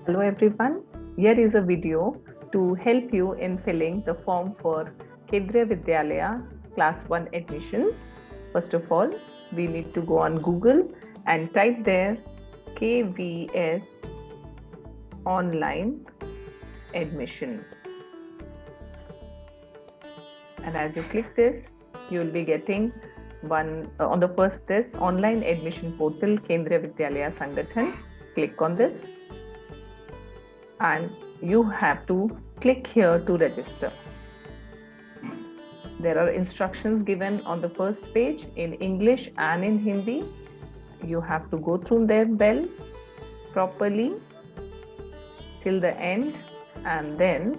Hello everyone, here is a video to help you in filling the form for Kendriya Vidyalaya Class 1 admissions. First of all, we need to go on Google and type there KVS online admission. And as you click this, you will be getting one on the first this online admission portal Kendriya Vidyalaya Sangathan. Click on this and you have to click here to register. There are instructions given on the first page in English and in Hindi. You have to go through their bell properly till the end, and then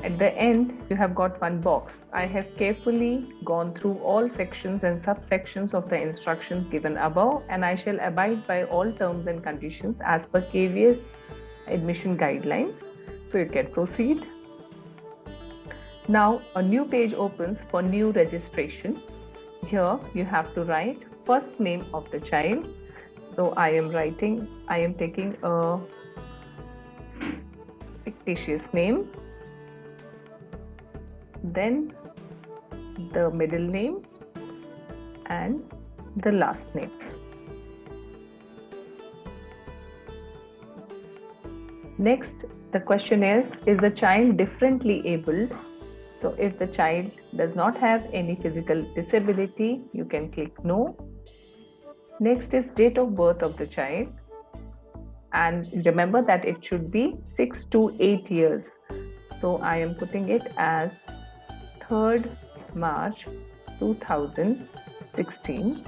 at the end you have got one box. I have carefully gone through all sections and subsections of the instructions given above, and I shall abide by all terms and conditions as per KVS admission guidelines. So you can proceed. Now a new page opens for new registration. Here you have to write first name of the child. So I am taking a fictitious name, then the middle name and the last name. Next, the question is the child differently abled? So if the child does not have any physical disability, you can click no. Next is date of birth of the child. And remember that it should be 6 to 8 years. So I am putting it as 3rd March 2016.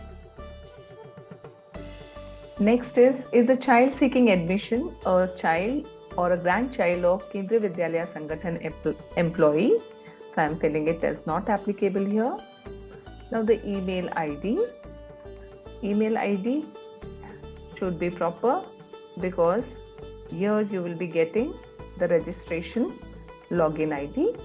Next is the child seeking admission a child or a grandchild of Kendriya Vidyalaya Sangathan employee? So I am filling it as not applicable here. Now the email ID. Email ID should be proper because here you will be getting the registration login ID.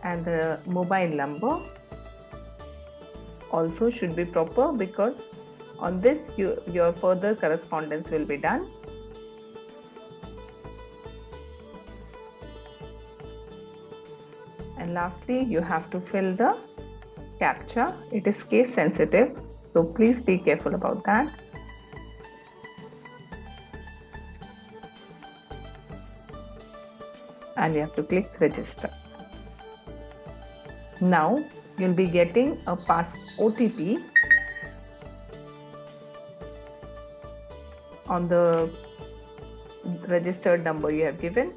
And the mobile number also should be proper because on this your further correspondence will be done. And lastly, you have to fill the CAPTCHA. It is case sensitive, so please be careful about that. And you have to click register. Now you'll be getting a OTP on the registered number you have given.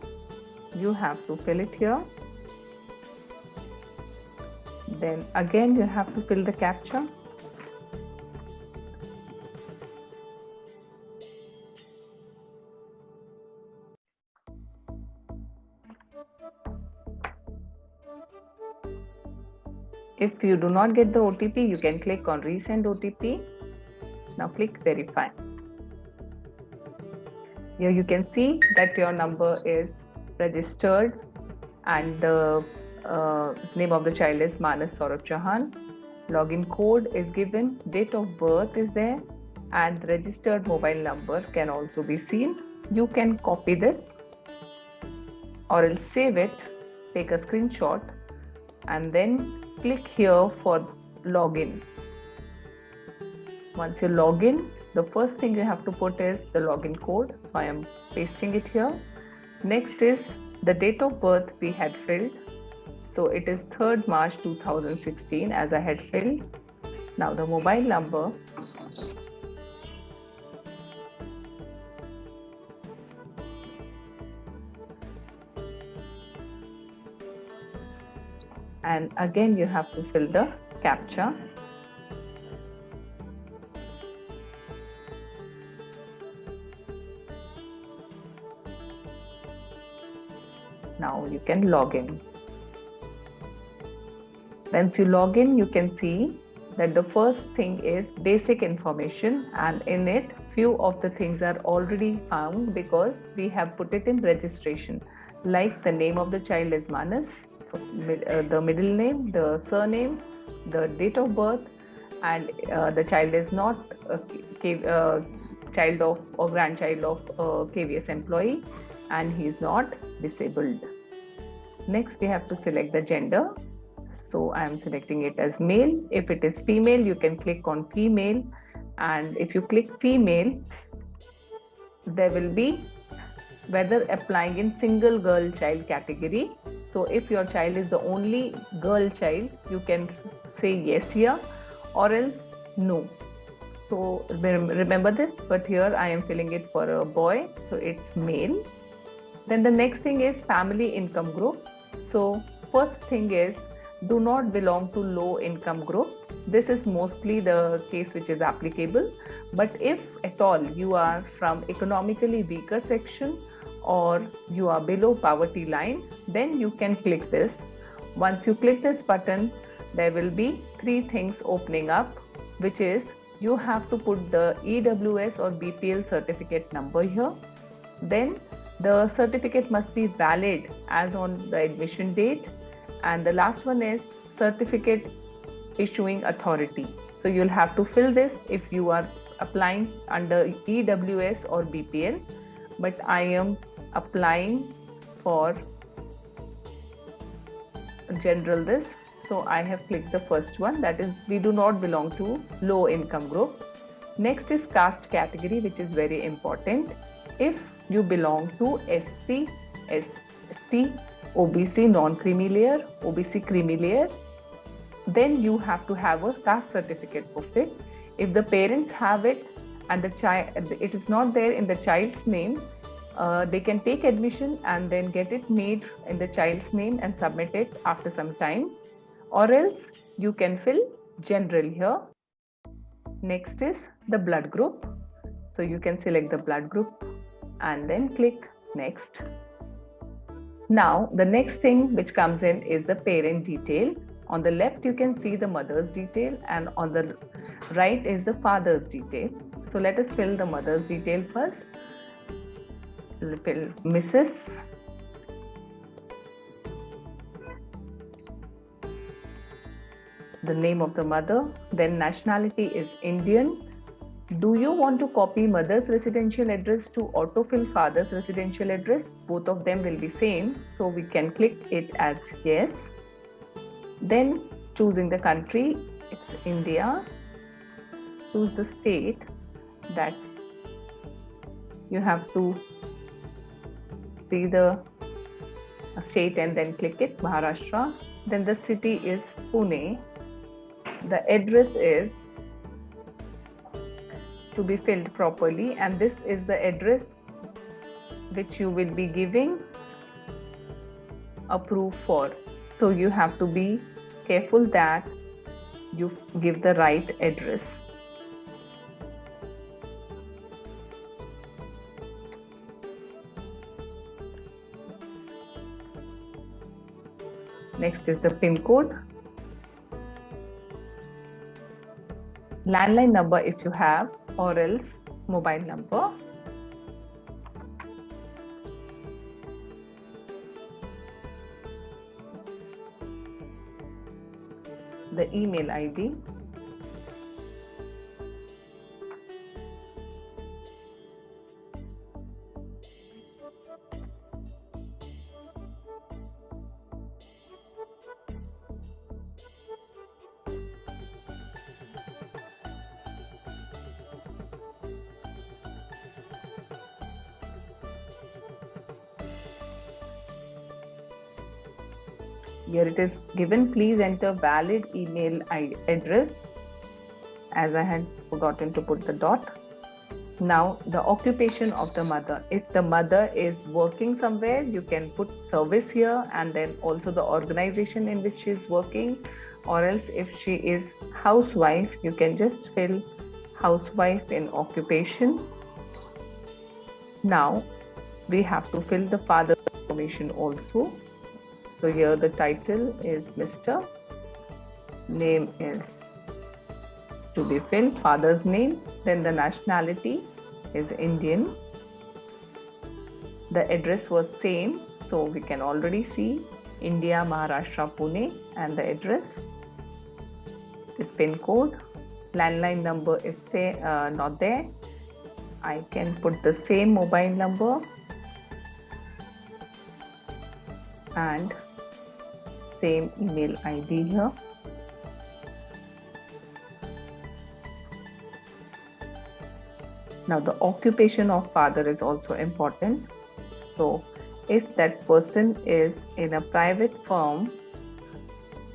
You have to fill it here. Then again you have to fill the CAPTCHA. If you do not get the OTP, you can click on resend OTP. Now click verify. Here you can see that your number is registered and the name of the child is Manas Saurabh Chauhan. Login code is given, date of birth is there, and registered mobile number can also be seen. You can copy this or else save it, take a screenshot, and then click here for login. Once you log in, the first thing you have to put is the login code. So I am pasting it here. Next is the date of birth we had filled. So it is 3rd March 2016 as I had filled. Now the mobile number. And again you have to fill the CAPTCHA. Now you can log in. Once you log in, you can see that the first thing is basic information, and in it few of the things are already found because we have put it in registration. Like the name of the child is Manas, so, the middle name, the surname, the date of birth, and the child is not a child of or grandchild of a KVS employee, and he is not disabled. Next, we have to select the gender. So I am selecting it as male. If it is female, you can click on female, and if you click female, there will be whether applying in single girl child category. So if your child is the only girl child, you can say yes here or else no. So remember this, but here I am filling it for a boy, so it's male. Then the next thing is family income group. So first thing is do not belong to low income group. This is mostly the case which is applicable, but if at all you are from economically weaker section or you are below poverty line, then you can click this. Once you click this button, there will be three things opening up, which is you have to put the EWS or BPL certificate number here. Then the certificate must be valid as on the admission date, and the last one is certificate issuing authority. So you'll have to fill this if you are applying under EWS or BPL, but I am applying for general this, so I have clicked the first one, that is we do not belong to low income group. Next is caste category, which is very important. If you belong to SC, ST, OBC non-creamy layer, OBC creamy layer, then you have to have a caste certificate of it. If the parents have it and the child, it is not there in the child's name, they can take admission and then get it made in the child's name and submit it after some time, or else you can fill general here. Next is the blood group. So you can select the blood group and then click next. Now the next thing which comes in is the parent detail. On the left you can see the mother's detail, and on the right is the father's detail. So let us fill the mother's detail first. Fill Mrs. The name of the mother, then nationality is Indian. Do you want to copy mother's residential address to autofill father's residential address? Both of them will be same, so we can click it as yes. Then choosing the country, it's India. Choose the state, that's you have to see the state and then click it, Maharashtra. Then the city is Pune. The address is to be filled properly, and this is the address which you will be giving approve for. So you have to be careful that you give the right address. Next is the PIN code. Landline number if you have, or else mobile number. The email ID. Here it is given, please enter valid email address, as I had forgotten to put the dot. Now the occupation of the mother. If the mother is working somewhere, you can put service here, and then also the organization in which she is working, or else if she is housewife, you can just fill housewife in occupation. Now we have to fill the father's information also. So here the title is Mr. Name is to be filled, father's name. Then the nationality is Indian. The address was same, So we can already see India, Maharashtra, Pune, and the address, the pin code. Landline number is not there. I can put the same mobile number and same email ID here. Now the occupation of father is also important. So if that person is in a private firm,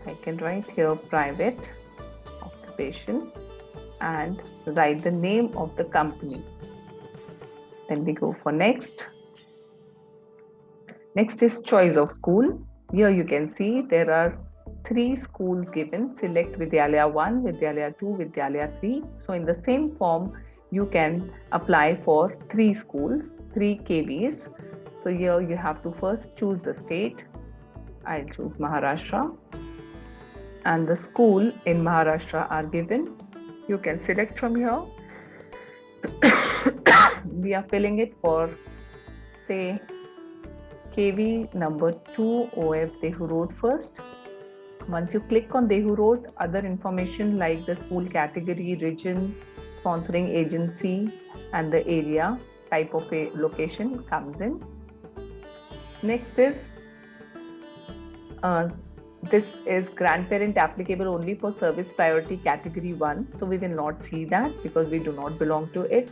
I can write here private occupation and write the name of the company. Then we go for next. Next is choice of school. Here you can see there are 3 schools given. Select Vidyalaya 1, Vidyalaya 2, Vidyalaya 3. So in the same form, you can apply for 3 schools, 3 KVs. So here you have to first choose the state. I'll choose Maharashtra. And the school in Maharashtra are given. You can select from here. We are filling it for, say, KV number 2 OF Dehuroad first. Once you click on Dehuroad, other information like the school category, region, sponsoring agency, and the area, type of a location comes in. Next is, this is grandparent applicable only for service priority category 1. So we will not see that because we do not belong to it.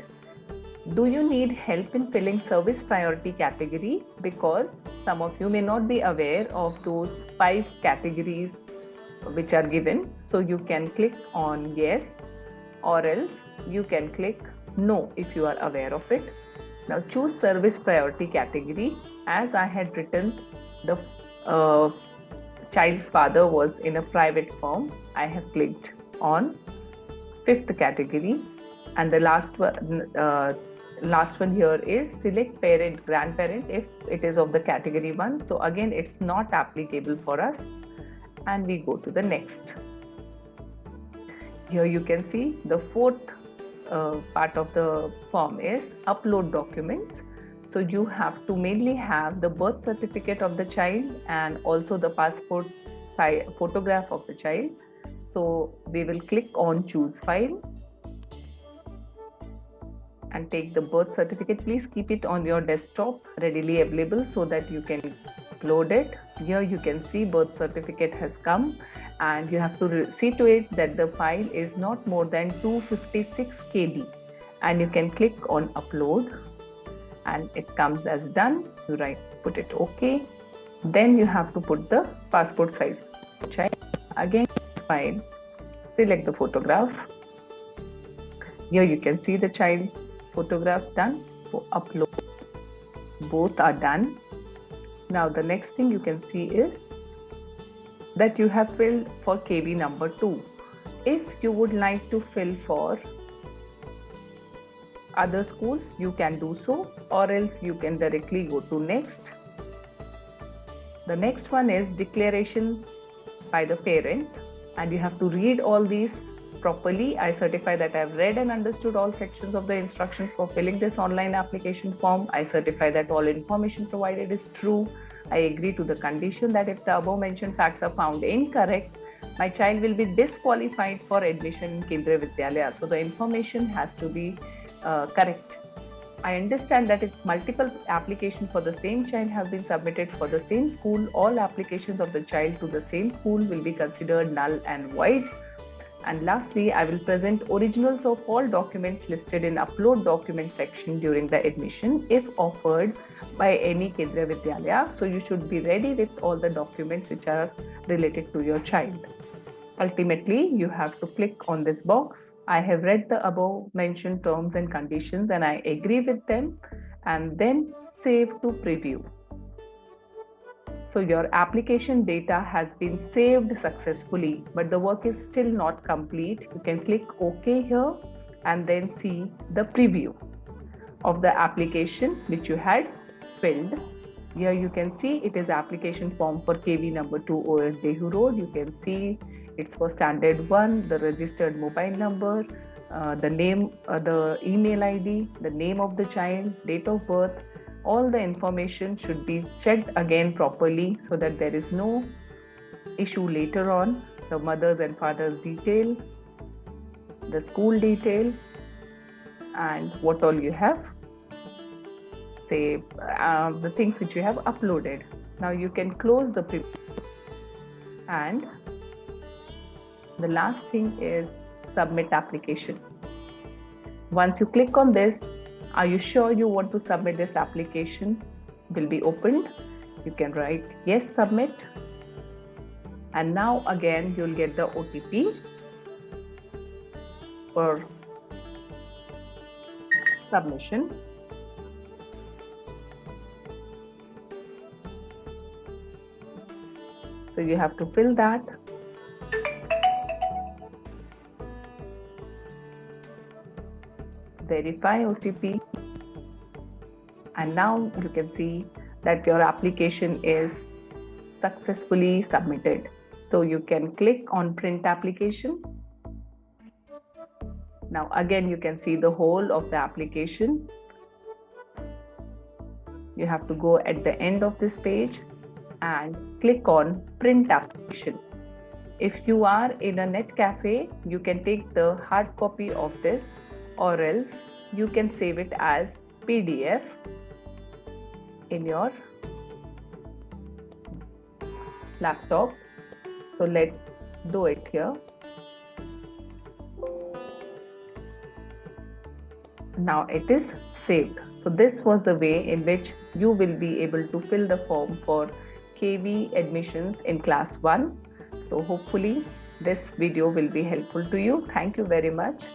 Do you need help in filling service priority category? Because some of you may not be aware of those 5 categories which are given. So you can click on yes, or else you can click no if you are aware of it. Now choose service priority category. As I had written, the child's father was in a private firm, I have clicked on 5th category, and the last one here is select parent, grandparent if it is of the category 1. So again, it's not applicable for us, and we go to the next. Here you can see the 4th part of the form is upload documents. So you have to mainly have the birth certificate of the child and also the passport photograph of the child. So we will click on choose file and take the birth certificate. Please keep it on your desktop readily available so that you can upload it. Here you can see birth certificate has come, and you have to see to it that the file is not more than 256 KB, and you can click on upload and it comes as done. You put it OK. Then you have to put the passport size child. Again, file, select the photograph. Here you can see the child's photograph done. So upload. Both are done. Now the next thing you can see is that you have filled for KV number 2. If you would like to fill for other schools, you can do so, or else you can directly go to next. The next one is declaration by the parent, and you have to read all these properly. I certify that I have read and understood all sections of the instructions for filling this online application form. I certify that all information provided is true. I agree to the condition that if the above mentioned facts are found incorrect, my child will be disqualified for admission in Kendriya Vidyalaya. So the information has to be correct. I understand that if multiple applications for the same child have been submitted for the same school, all applications of the child to the same school will be considered null and void. And lastly, I will present originals of all documents listed in upload document section during the admission if offered by any Kendriya Vidyalaya. So you should be ready with all the documents which are related to your child. Ultimately, you have to click on this box. I have read the above mentioned terms and conditions and I agree with them, and then save to preview. So your application data has been saved successfully, but the work is still not complete. You can click OK here and then see the preview of the application which you had filled. Here you can see it is application form for KV number 2 OS Dehuroad. You can see it's for standard 1, the registered mobile number, the name, the email ID, the name of the child, date of birth, all the information should be checked again properly so that there is no issue later on. The mother's and father's detail, the school detail, and what all you have, say the things which you have uploaded. Now you can close the preview, and the last thing is submit application. Once you click on this, are you sure you want to submit this application? Will be opened. You can write yes, submit. And now again, you'll get the OTP for submission. So you have to fill that. Verify OTP. And now you can see that your application is successfully submitted. So you can click on print application. Now again, you can see the whole of the application. You have to go at the end of this page and click on print application. If you are in a net cafe, you can take the hard copy of this, or else you can save it as PDF in your laptop. So let's do it here. Now it is saved. So this was the way in which you will be able to fill the form for KV admissions in class 1. So hopefully this video will be helpful to you. Thank you very much.